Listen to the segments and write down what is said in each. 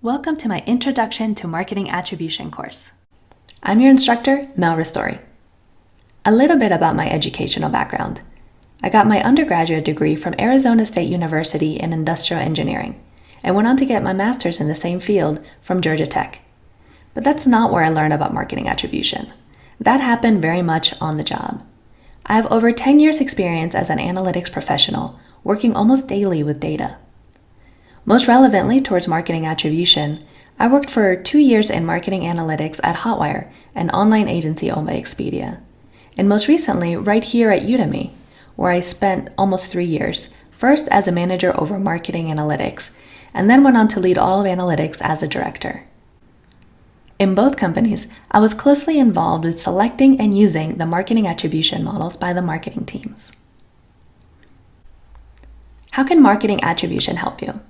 Welcome to my Introduction to Marketing Attribution course. I'm your instructor, Mel Ristori. A little bit about my educational background. I got my undergraduate degree from Arizona State University in Industrial Engineering and went on to get my master's in the same field from Georgia Tech. But that's not where I learned about marketing attribution. That happened very much on the job. I have over 10 years experience as an analytics professional, working almost daily with data. Most relevantly towards marketing attribution, I worked for 2 years in marketing analytics at Hotwire, an online agency owned by Expedia. And most recently, right here at Udemy, where I spent almost 3 years, first as a manager over marketing analytics, and then went on to lead all of analytics as a director. In both companies, I was closely involved with selecting and using the marketing attribution models by the marketing teams. How can marketing attribution help you?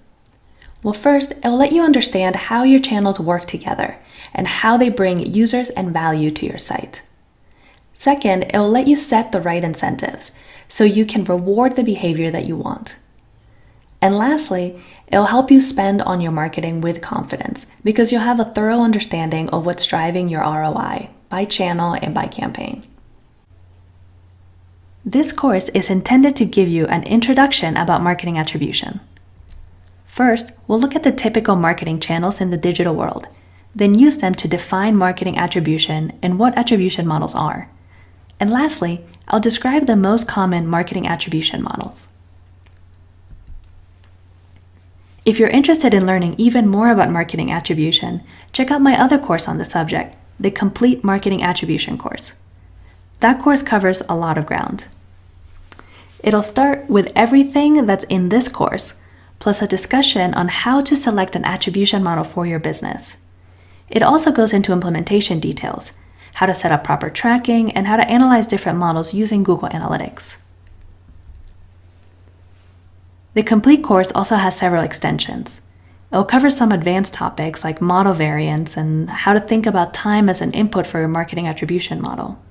Well, first, it will let you understand how your channels work together and how they bring users and value to your site. Second, it will let you set the right incentives so you can reward the behavior that you want. And lastly, it will help you spend on your marketing with confidence because you'll have a thorough understanding of what's driving your ROI by channel and by campaign. This course is intended to give you an introduction about marketing attribution. First, we'll look at the typical marketing channels in the digital world, then use them to define marketing attribution and what attribution models are. And lastly, I'll describe the most common marketing attribution models. If you're interested in learning even more about marketing attribution, check out my other course on the subject, the Complete Marketing Attribution Course. That course covers a lot of ground. It'll start with everything that's in this course, plus a discussion on how to select an attribution model for your business. It also goes into implementation details, how to set up proper tracking, and how to analyze different models using Google Analytics. The complete course also has several extensions. It will cover some advanced topics like model variants and how to think about time as an input for your marketing attribution model.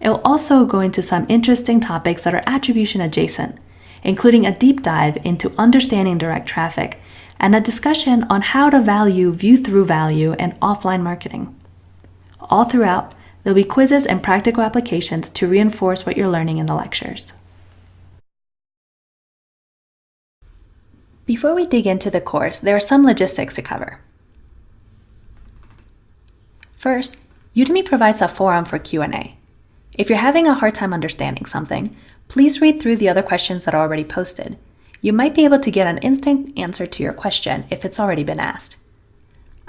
It will also go into some interesting topics that are attribution adjacent, including a deep dive into understanding direct traffic and a discussion on how to value view-through value and offline marketing. All throughout, there'll be quizzes and practical applications to reinforce what you're learning in the lectures. Before we dig into the course, there are some logistics to cover. First, Udemy provides a forum for Q&A. If you're having a hard time understanding something, please read through the other questions that are already posted. You might be able to get an instant answer to your question if it's already been asked.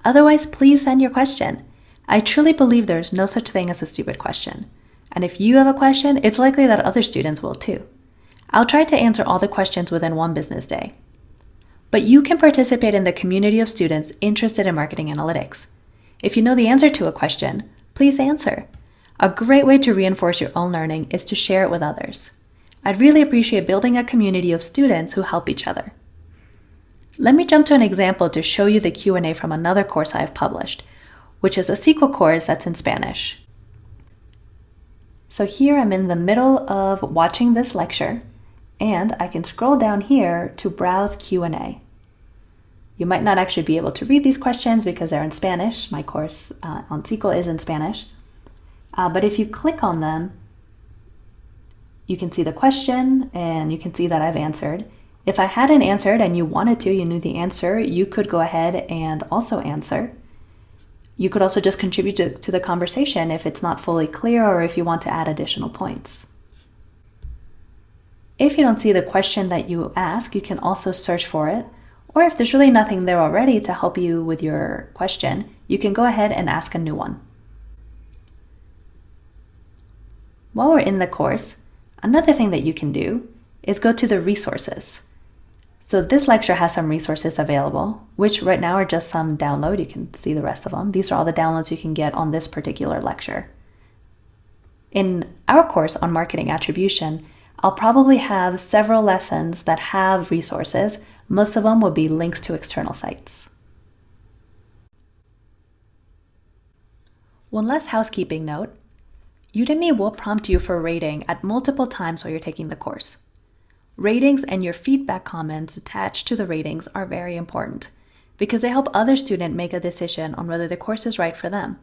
Otherwise, please send your question. I truly believe there is no such thing as a stupid question. And if you have a question, it's likely that other students will too. I'll try to answer all the questions within one business day. But you can participate in the community of students interested in marketing analytics. If you know the answer to a question, please answer. A great way to reinforce your own learning is to share it with others. I'd really appreciate building a community of students who help each other. Let me jump to an example to show you the Q&A from another course I have published, which is a SQL course that's in Spanish. So here I'm in the middle of watching this lecture, and I can scroll down here to browse Q&A. You might not actually be able to read these questions because they're in Spanish. My course on SQL is in Spanish. But if you click on them, you can see the question and you can see that I've answered. If I hadn't answered and you wanted to, you knew the answer, you could go ahead and also answer. You could also just contribute to the conversation if it's not fully clear or if you want to add additional points. If you don't see the question that you ask, you can also search for it. Or if there's really nothing there already to help you with your question, you can go ahead and ask a new one. While we're in the course, another thing that you can do is go to the resources. So this lecture has some resources available, which right now are just some download. You can see the rest of them. These are all the downloads you can get on this particular lecture. In our course on marketing attribution, I'll probably have several lessons that have resources. Most of them will be links to external sites. One last housekeeping note. Udemy will prompt you for rating at multiple times while you're taking the course. Ratings and your feedback comments attached to the ratings are very important. because they help other students make a decision on whether the course is right for them.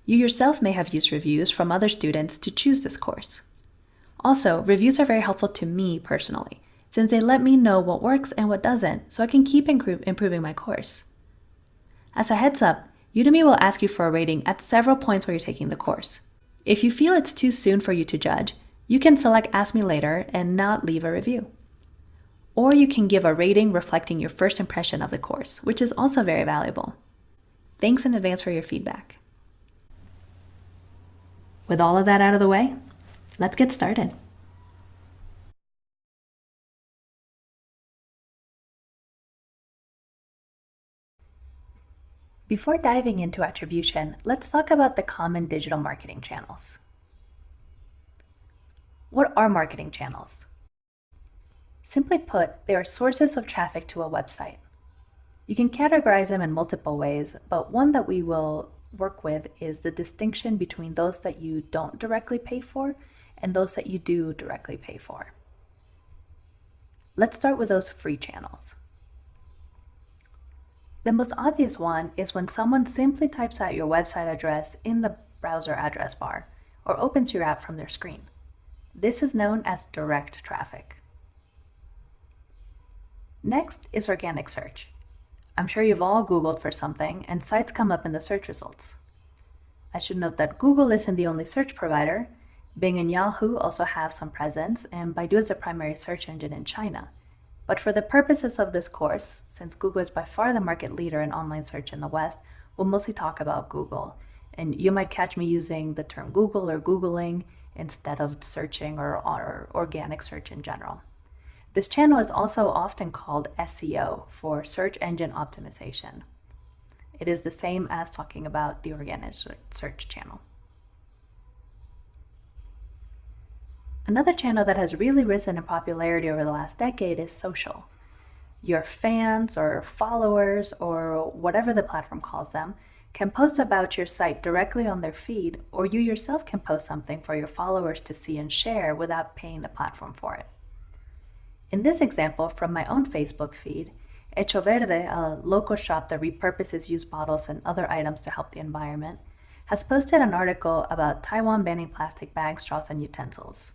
You yourself may have used reviews from other students to choose this course. Also, reviews are very helpful to me personally, since they let me know what works and what doesn't, so I can keep improving my course. As a heads up, Udemy will ask you for a rating at several points where you're taking the course. If you feel it's too soon for you to judge, you can select Ask Me Later and not leave a review. Or you can give a rating reflecting your first impression of the course, which is also very valuable. Thanks in advance for your feedback. With all of that out of the way, let's get started. Before diving into attribution, let's talk about the common digital marketing channels. What are marketing channels? Simply put, they are sources of traffic to a website. You can categorize them in multiple ways, but one that we will work with is the distinction between those that you don't directly pay for and those that you do directly pay for. Let's start with those free channels. The most obvious one is when someone simply types out your website address in the browser address bar or opens your app from their screen. This is known as direct traffic. Next is organic search. I'm sure you've all Googled for something and sites come up in the search results. I should note that Google isn't the only search provider. Bing and Yahoo also have some presence, and Baidu is the primary search engine in China. But for the purposes of this course, since Google is by far the market leader in online search in the West, we'll mostly talk about Google. And you might catch me using the term Google or Googling instead of searching or organic search in general. This channel is also often called SEO, for search engine optimization. It is the same as talking about the organic search channel. Another channel that has really risen in popularity over the last decade is social. Your fans or followers, or whatever the platform calls them, can post about your site directly on their feed, or you yourself can post something for your followers to see and share without paying the platform for it. In this example from my own Facebook feed, Hecho Verde, a local shop that repurposes used bottles and other items to help the environment, has posted an article about Taiwan banning plastic bags, straws, and utensils.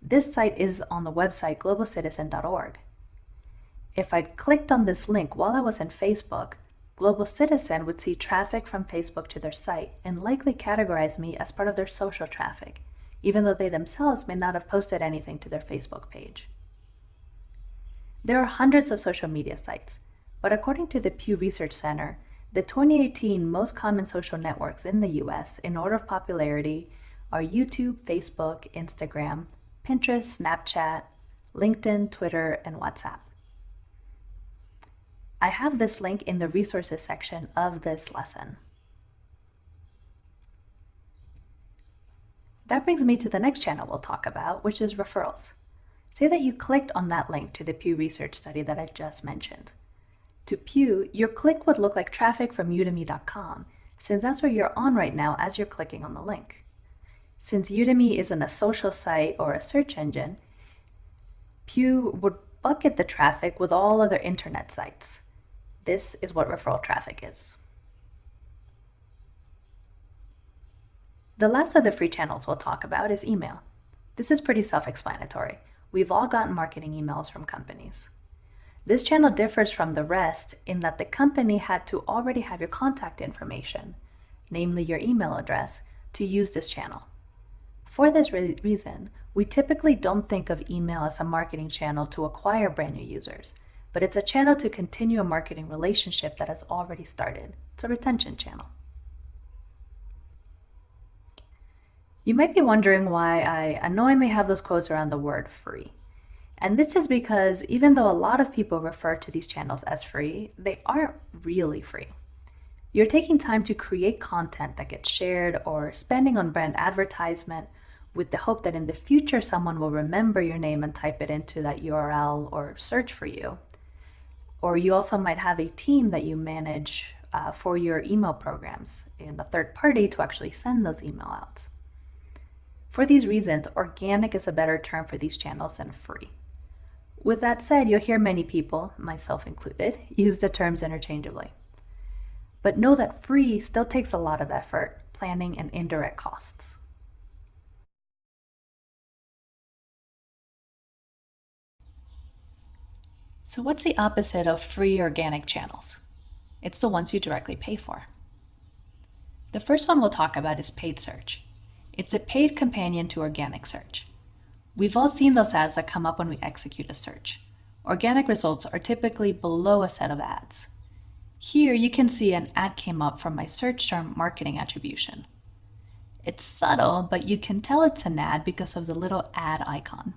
This site is on the website globalcitizen.org. If I'd clicked on this link while I was in Facebook, Global Citizen would see traffic from Facebook to their site and likely categorize me as part of their social traffic, even though they themselves may not have posted anything to their Facebook page. There are hundreds of social media sites, but according to the Pew Research Center, the 2018 most common social networks in the US in order of popularity are YouTube, Facebook, Instagram, Pinterest, Snapchat, LinkedIn, Twitter, and WhatsApp. I have this link in the resources section of this lesson. That brings me to the next channel we'll talk about, which is referrals. Say that you clicked on that link to the Pew Research study that I just mentioned. To Pew, your click would look like traffic from udemy.com, since that's where you're on right now as you're clicking on the link. Since Udemy isn't a social site or a search engine, Pew would bucket the traffic with all other internet sites. This is what referral traffic is. The last of the free channels we'll talk about is email. This is pretty self-explanatory. We've all gotten marketing emails from companies. This channel differs from the rest in that the company had to already have your contact information, namely your email address, to use this channel. For this reason, we typically don't think of email as a marketing channel to acquire brand new users, but it's a channel to continue a marketing relationship that has already started. It's a retention channel. You might be wondering why I annoyingly have those quotes around the word free. And this is because even though a lot of people refer to these channels as free, they aren't really free. You're taking time to create content that gets shared or spending on brand advertisement with the hope that in the future someone will remember your name and type it into that URL or search for you. Or you also might have a team that you manage for your email programs and a third party to actually send those email outs. For these reasons, organic is a better term for these channels than free. With that said, you'll hear many people, myself included, use the terms interchangeably. But know that free still takes a lot of effort, planning, and indirect costs. So what's the opposite of free organic channels? It's the ones you directly pay for. The first one we'll talk about is paid search. It's a paid companion to organic search. We've all seen those ads that come up when we execute a search. Organic results are typically below a set of ads. Here you can see an ad came up from my search term marketing attribution. It's subtle, but you can tell it's an ad because of the little ad icon.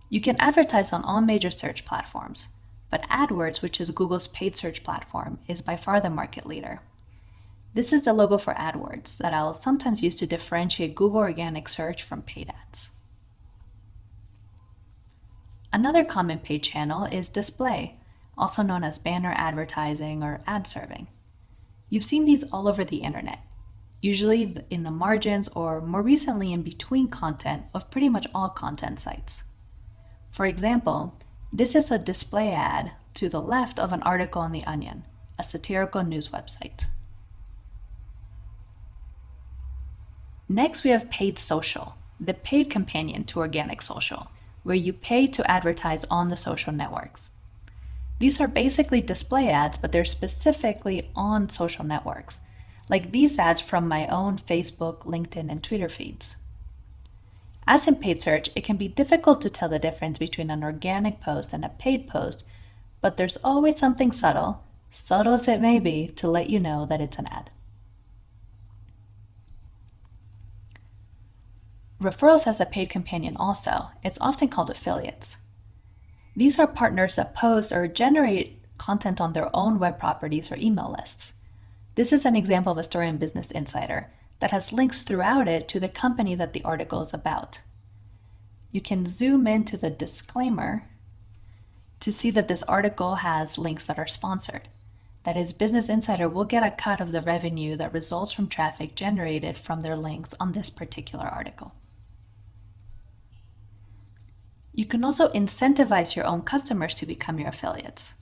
You can advertise on all major search platforms, but AdWords, which is Google's paid search platform, is by far the market leader. This is the logo for AdWords that I'll sometimes use to differentiate Google organic search from paid ads. Another common paid channel is display, also known as banner advertising or ad serving. You've seen these all over the internet, usually in the margins or more recently in between content of pretty much all content sites. For example, this is a display ad to the left of an article on The Onion, a satirical news website. Next, we have paid social, the paid companion to organic social, where you pay to advertise on the social networks. These are basically display ads, but they're specifically on social networks, like these ads from my own Facebook, LinkedIn, and Twitter feeds. As in paid search, it can be difficult to tell the difference between an organic post and a paid post, but there's always something subtle as it may be, to let you know that it's an ad. Referrals has a paid companion also. It's often called affiliates. These are partners that post or generate content on their own web properties or email lists. This is an example of a story in Business Insider that has links throughout it to the company that the article is about. You can zoom into the disclaimer to see that this article has links that are sponsored. That is, Business Insider will get a cut of the revenue that results from traffic generated from their links on this particular article. You can also incentivize your own customers to become your affiliates.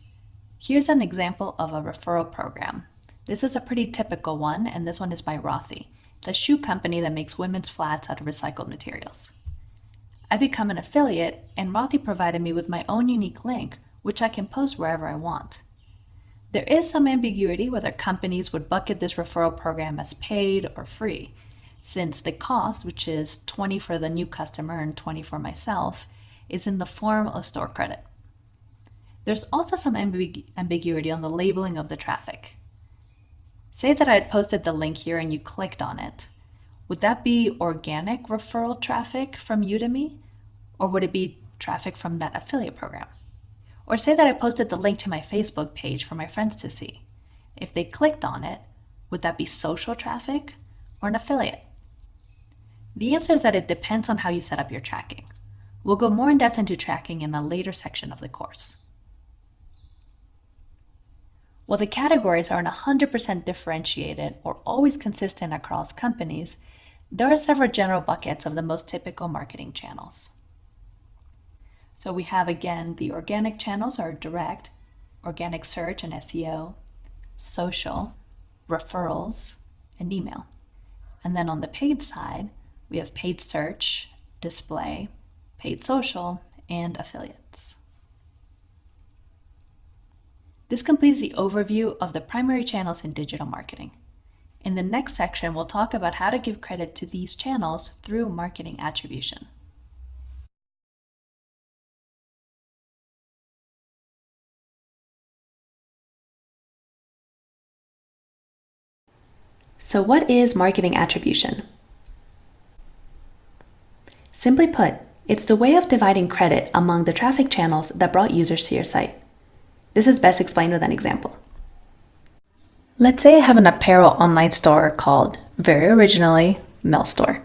Here's an example of a referral program. This is a pretty typical one, and this one is by Rothy. It's a shoe company that makes women's flats out of recycled materials. I become an affiliate, and Rothy provided me with my own unique link, which I can post wherever I want. There is some ambiguity whether companies would bucket this referral program as paid or free, since the cost, which is $20 for the new customer and $20 for myself, is in the form of store credit. There's also some ambiguity on the labeling of the traffic. Say that I had posted the link here and you clicked on it. Would that be organic referral traffic from Udemy, or would it be traffic from that affiliate program? Or say that I posted the link to my Facebook page for my friends to see. If they clicked on it, would that be social traffic or an affiliate? The answer is that it depends on how you set up your tracking. We'll go more in depth into tracking in a later section of the course. While the categories aren't 100% differentiated or always consistent across companies, there are several general buckets of the most typical marketing channels. So we have, again, the organic channels are direct, organic search and SEO, social, referrals, and email. And then on the paid side, we have paid search, display, paid social, and affiliates. This completes the overview of the primary channels in digital marketing. In the next section, we'll talk about how to give credit to these channels through marketing attribution. So what is marketing attribution? Simply put, it's the way of dividing credit among the traffic channels that brought users to your site. This is best explained with an example. Let's say I have an apparel online store called, very originally, Mel Store.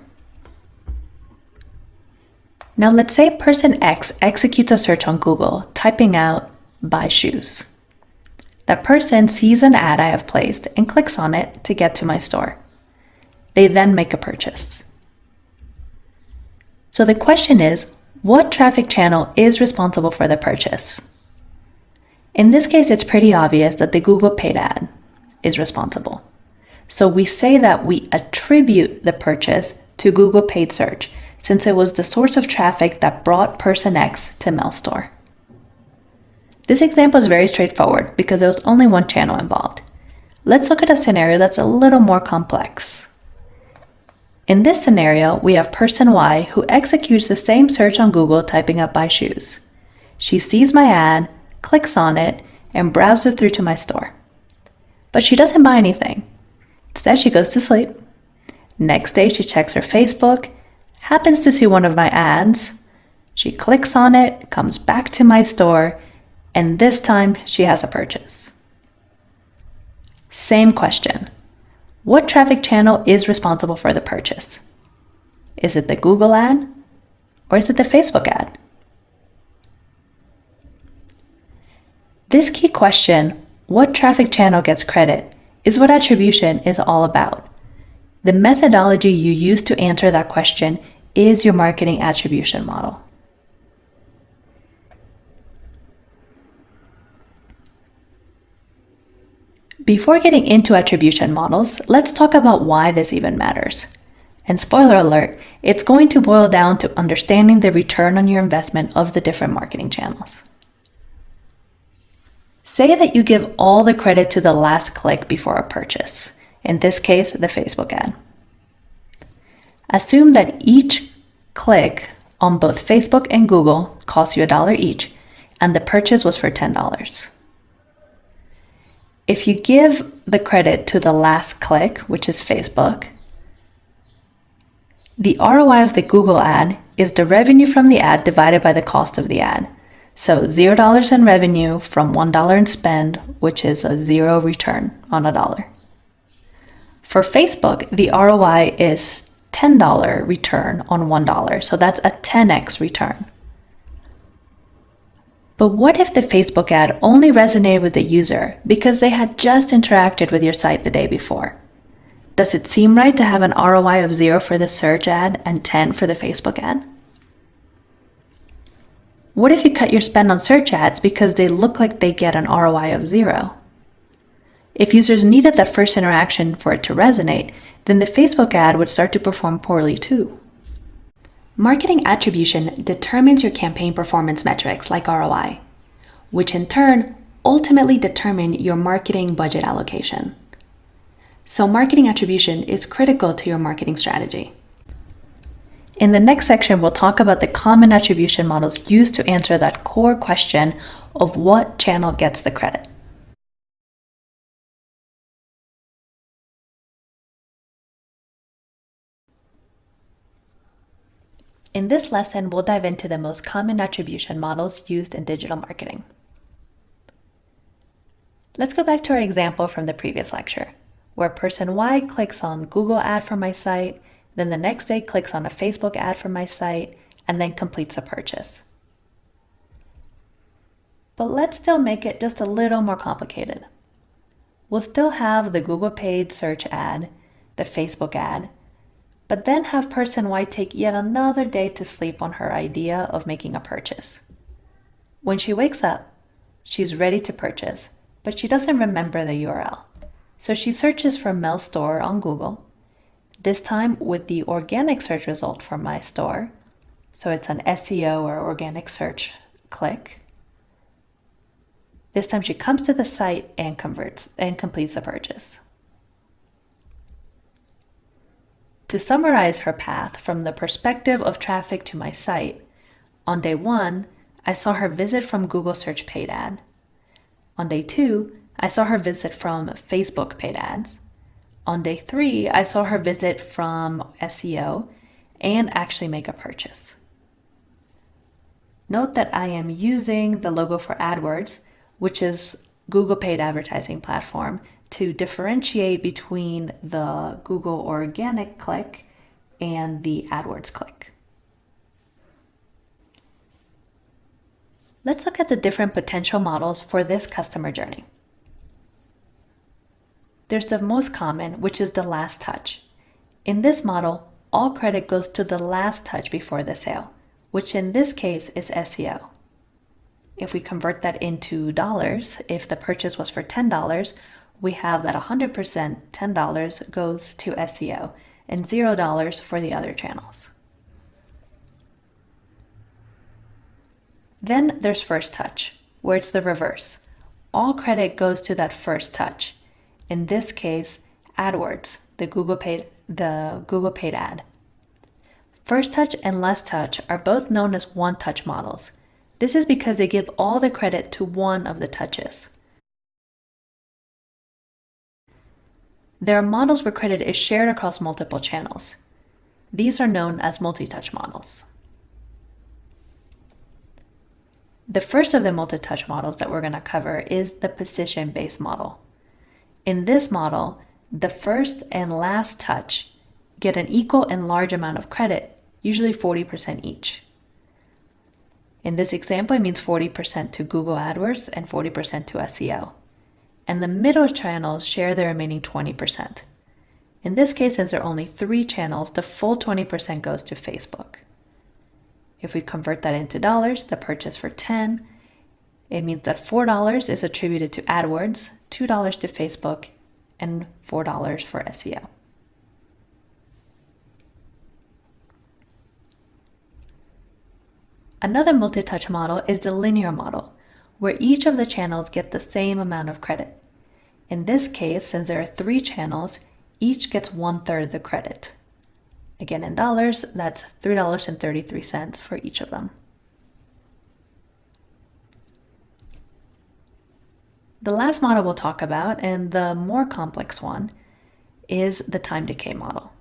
Now let's say person X executes a search on Google, typing out buy shoes. That person sees an ad I have placed and clicks on it to get to my store. They then make a purchase. So the question is, what traffic channel is responsible for the purchase? In this case, it's pretty obvious that the Google paid ad. is responsible. So we say that we attribute the purchase to Google paid search, since it was the source of traffic that brought person X to Mel's store. This example is very straightforward because there was only one channel involved. Let's look at a scenario that's a little more complex. In this scenario, we have person Y who executes the same search on Google typing up buy shoes. She sees my ad, clicks on it, and browses through to my store. But she doesn't buy anything. Instead, she goes to sleep. Next day, she checks her Facebook, happens to see one of my ads. She clicks on it, comes back to my store, and this time she has a purchase. Same question. What traffic channel is responsible for the purchase? Is it the Google ad or is it the Facebook ad? This key question, what traffic channel gets credit, is what attribution is all about. The methodology you use to answer that question is your marketing attribution model. Before getting into attribution models, let's talk about why this even matters. And spoiler alert, it's going to boil down to understanding the return on your investment of the different marketing channels. Say that you give all the credit to the last click before a purchase, in this case, the Facebook ad. Assume that each click on both Facebook and Google costs you $1 each, and the purchase was for $10. If you give the credit to the last click, which is Facebook, the ROI of the Google ad is the revenue from the ad divided by the cost of the ad. So $0 in revenue from $1 in spend, which is a 0 return on $1. For Facebook, the ROI is $10 return on $1, so that's a 10x return. But what if the Facebook ad only resonated with the user because they had just interacted with your site the day before? Does it seem right to have an ROI of 0 for the search ad and 10 for the Facebook ad? What if you cut your spend on search ads because they look like they get an ROI of 0? If users needed that first interaction for it to resonate, then the Facebook ad would start to perform poorly too. Marketing attribution determines your campaign performance metrics like ROI, which in turn ultimately determine your marketing budget allocation. So marketing attribution is critical to your marketing strategy. In the next section, we'll talk about the common attribution models used to answer that core question of what channel gets the credit. In this lesson, we'll dive into the most common attribution models used in digital marketing. Let's go back to our example from the previous lecture, where person Y clicks on Google ad for my site, then the next day clicks on a Facebook ad for my site, and then completes a purchase. But let's still make it just a little more complicated. We'll still have the Google paid search ad, the Facebook ad, but then have person Y take yet another day to sleep on her idea of making a purchase. When she wakes up, she's ready to purchase, but she doesn't remember the URL. So she searches for Mel's store on Google, this time with the organic search result for my store. So it's an SEO or organic search click. This time she comes to the site and completes the purchase. To summarize her path from the perspective of traffic to my site, on day 1, I saw her visit from Google search paid ad. On day 2, I saw her visit from Facebook paid ads. On day 3, I saw her visit from SEO and actually make a purchase. Note that I am using the logo for AdWords, which is Google paid advertising platform, to differentiate between the Google organic click and the AdWords click. Let's look at the different potential models for this customer journey. There's the most common, which is the last touch. In this model, all credit goes to the last touch before the sale, which in this case is SEO. If we convert that into dollars, if the purchase was for $10, we have that 100%, $10 goes to SEO and $0 for the other channels. Then there's first touch, where it's the reverse. All credit goes to that first touch. In this case, AdWords, the Google paid ad. First touch and last touch are both known as one-touch models. This is because they give all the credit to one of the touches. There are models where credit is shared across multiple channels. These are known as multi-touch models. The first of the multi-touch models that we're going to cover is the position-based model. In this model, the first and last touch get an equal and large amount of credit, usually 40% each. In this example, it means 40% to Google AdWords and 40% to SEO. And the middle channels share the remaining 20%. In this case, since there are only 3 channels, the full 20% goes to Facebook. If we convert that into dollars, the purchase for 10, it means that $4 is attributed to AdWords, $2 to Facebook, and $4 for SEO. Another multi-touch model is the linear model, where each of the channels get the same amount of credit. In this case, since there are 3 channels, each gets 1/3 the credit. Again, in dollars, that's $3.33 for each of them. The last model we'll talk about, and the more complex one, is the time decay model.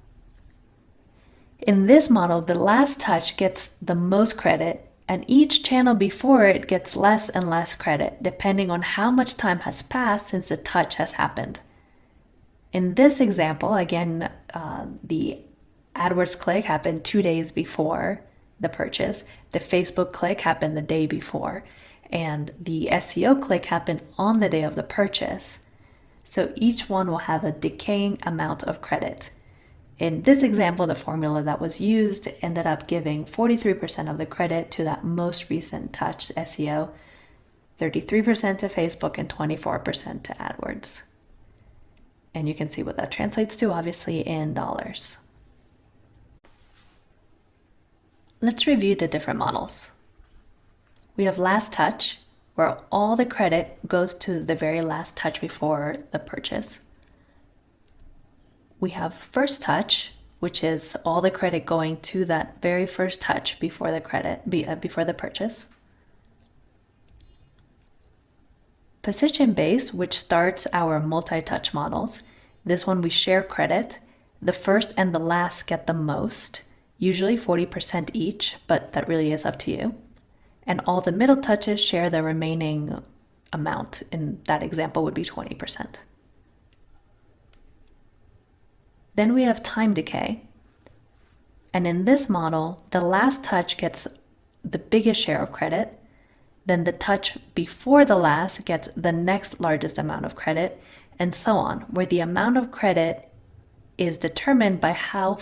In this model, the last touch gets the most credit, and each channel before it gets less and less credit, depending on how much time has passed since the touch has happened. In this example, again, the AdWords click happened 2 days before the purchase, the Facebook click happened the day before, and the SEO click happened on the day of the purchase. So each one will have a decaying amount of credit. In this example, the formula that was used ended up giving 43% of the credit to that most recent touch, SEO, 33% to Facebook, and 24% to AdWords. And you can see what that translates to, obviously, in dollars. Let's review the different models. We have last touch, where all the credit goes to the very last touch before the purchase. We have first touch, which is all the credit going to that very first touch before the purchase. Position-based, which starts our multi-touch models. This one we share credit. The first and the last get the most, usually 40% each, but that really is up to you. And all the middle touches share the remaining amount. In that example would be 20%. Then we have time decay. And in this model, the last touch gets the biggest share of credit. Then the touch before the last gets the next largest amount of credit, and so on, where the amount of credit is determined by how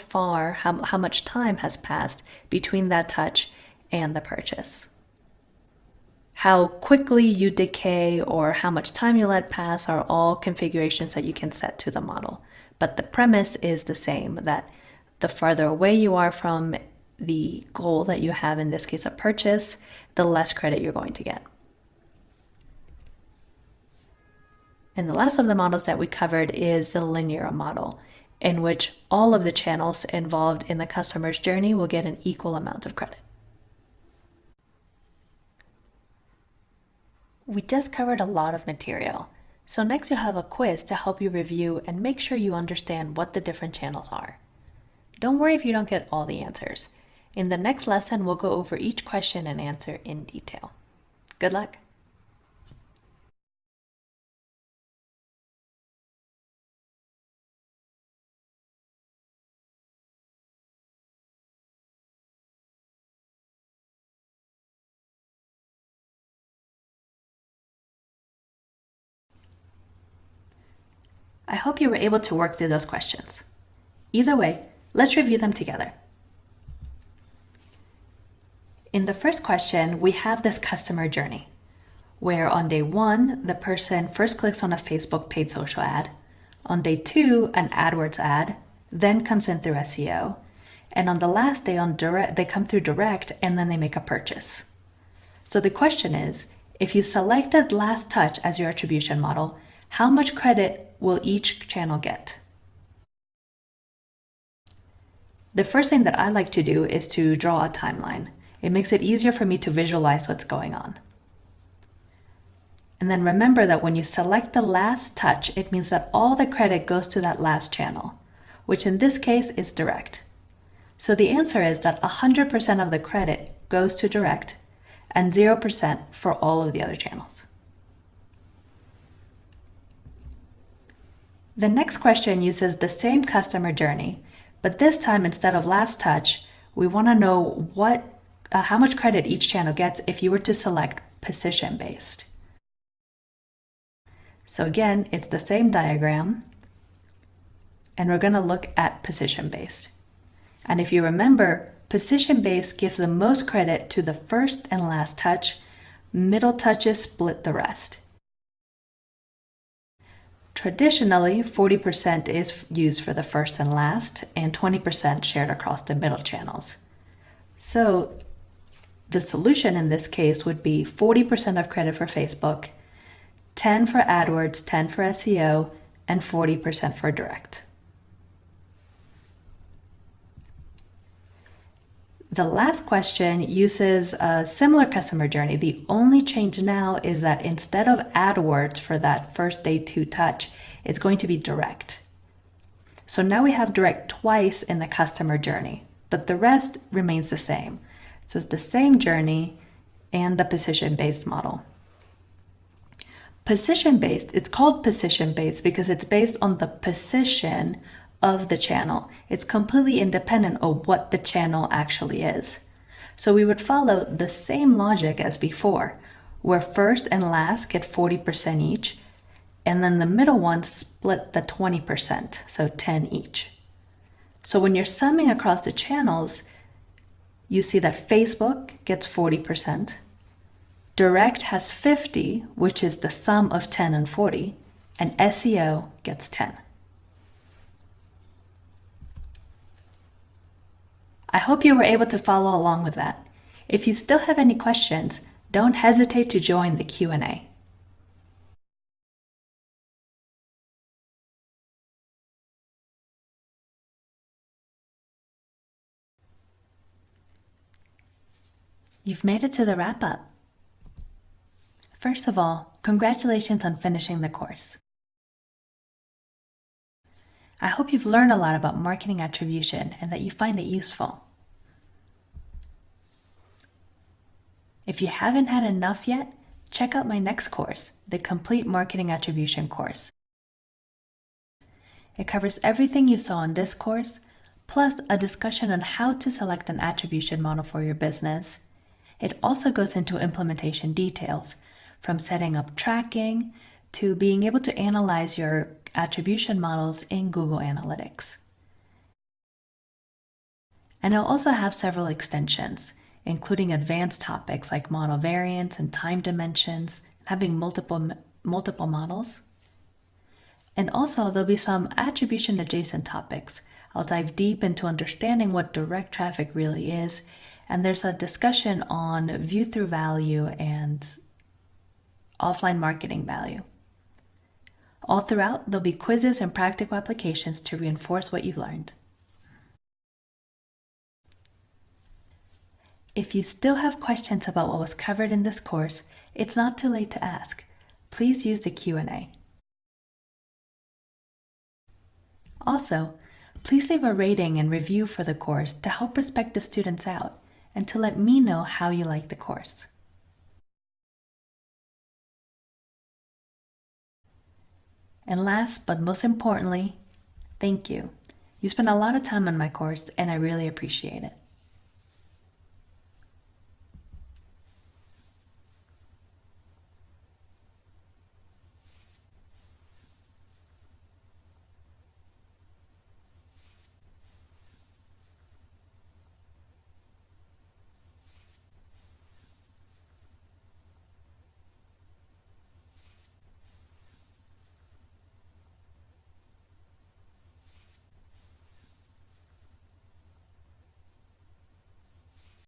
much time has passed between that touch and the purchase. How quickly you decay or how much time you let pass are all configurations that you can set to the model. But the premise is the same, that the farther away you are from the goal that you have, in this case a purchase, the less credit you're going to get. And the last of the models that we covered is the linear model, in which all of the channels involved in the customer's journey will get an equal amount of credit. We just covered a lot of material. So next you'll have a quiz to help you review and make sure you understand what the different channels are. Don't worry if you don't get all the answers. In the next lesson, we'll go over each question and answer in detail. Good luck. I hope you were able to work through those questions. Either way, let's review them together. In the first question, we have this customer journey. where on day 1, the person first clicks on a Facebook paid social ad. On day 2, an AdWords ad, then comes in through SEO. And on the last day on direct, they come through direct and then they make a purchase. So the question is, if you selected last touch as your attribution model, how much credit will each channel get? The first thing that I like to do is to draw a timeline. It makes it easier for me to visualize what's going on. And then remember that when you select the last touch, it means that all the credit goes to that last channel, which in this case is direct. So the answer is that 100% of the credit goes to direct and 0% for all of the other channels. The next question uses the same customer journey, but this time instead of last touch, we want to know how much credit each channel gets if you were to select position-based. So again, it's the same diagram, and we're going to look at position-based. And if you remember, position-based gives the most credit to the first and last touch. Middle touches split the rest. Traditionally, 40% is used for the first and last, and 20% shared across the middle channels. So the solution in this case would be 40% of credit for Facebook, 10 for AdWords, 10 for SEO, and 40% for direct. The last question uses a similar customer journey. The only change now is that instead of AdWords for that first day 2 touch, it's going to be direct. So now we have direct twice in the customer journey, but the rest remains the same. So it's the same journey and the position-based model. Position-based, it's called position-based because it's based on the position of the channel. It's completely independent of what the channel actually is. So we would follow the same logic as before, where first and last get 40% each, and then the middle ones split the 20%, so 10 each. So when you're summing across the channels, you see that Facebook gets 40%, direct has 50, which is the sum of 10 and 40, and SEO gets 10. I hope you were able to follow along with that. If you still have any questions, don't hesitate to join the Q&A. You've made it to the wrap-up. First of all, congratulations on finishing the course. I hope you've learned a lot about marketing attribution and that you find it useful. If you haven't had enough yet, check out my next course, the Complete Marketing Attribution Course. It covers everything you saw in this course, plus a discussion on how to select an attribution model for your business. It also goes into implementation details, from setting up tracking to being able to analyze your attribution models in Google Analytics. And it'll also have several extensions, including advanced topics like model variants and time dimensions, having multiple models. And also there'll be some attribution adjacent topics. I'll dive deep into understanding what direct traffic really is, and there's a discussion on view-through value and offline marketing value. All throughout, there'll be quizzes and practical applications to reinforce what you've learned. If you still have questions about what was covered in this course, it's not too late to ask. Please use the Q&A. Also, please leave a rating and review for the course to help prospective students out and to let me know how you like the course. And last but most importantly, thank you. You spent a lot of time on my course and I really appreciate it.